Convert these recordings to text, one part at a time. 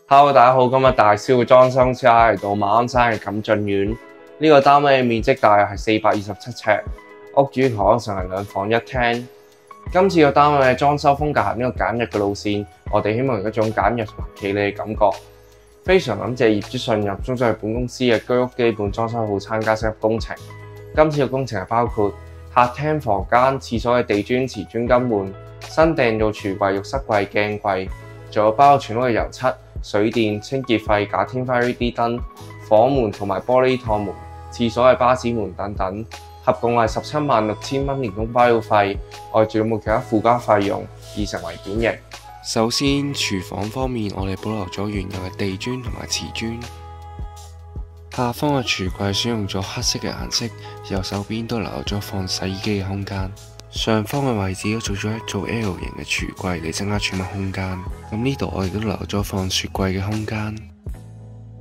Hello，大家好，今日大師會裝修之下嚟到馬鞍山嘅錦駿苑。呢個單位嘅面積大約係427尺，屋主同我成係2房1廳。今次個單位嘅裝修風格係呢個簡約嘅路線，我哋希望有一種簡約同埋企理嘅感覺。非常感謝業主信任，中咗係本公司嘅居屋基本裝修套餐加升級工程。今次嘅工程係包括客廳、房間、廁所嘅地磚、瓷磚更換，新訂做櫥櫃、浴室櫃、鏡櫃，仲有包括全屋嘅油漆、水電、清潔費、假天花 LED 燈、房門同埋玻璃趟門、廁所嘅巴士門等等，合共係176000蚊連同包料費，外仲有冇其他附加費用，而成為典型。首先，廚房方面，我哋保留咗原有嘅地磚同埋瓷磚。下方嘅櫥櫃選用咗黑色嘅顏色，右手邊都留咗放洗衣機嘅空間。上方嘅位置都做咗一組 L 型嘅櫥櫃嚟增加儲物空間。咁呢度我哋都留咗放雪櫃嘅空間。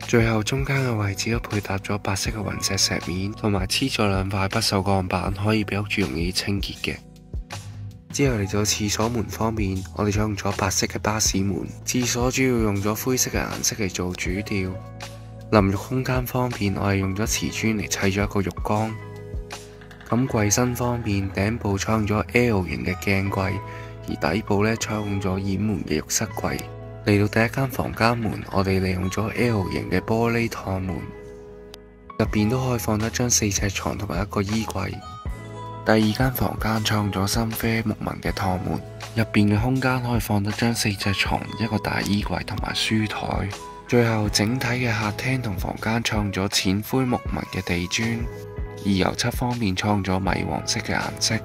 最後中間嘅位置都配搭咗白色嘅雲石石面，同埋黐咗2塊不鏽鋼板，可以俾屋主容易清潔嘅。之後嚟到廁所門方面，我哋採用咗白色嘅巴士門。廁所主要用咗灰色嘅顏色嚟做主調。淋浴空間方面，我哋用咗瓷磚嚟砌咗一個浴缸。咁櫃身方面，頂部採用咗 L 型嘅鏡櫃，而底部呢採用咗掩門嘅浴室櫃。嚟到第一間房間門，我哋利用咗 L 型嘅玻璃趟門，入邊都可以放得張4尺床同埋一個衣櫃。第二間房間採用咗深啡木紋嘅趟門，入邊嘅空間可以放得張4尺床、一個大衣櫃同埋書台。最後整體嘅客廳同房間採用咗淺灰木紋嘅地磚，而油漆方面採用咗米黃色嘅顏色。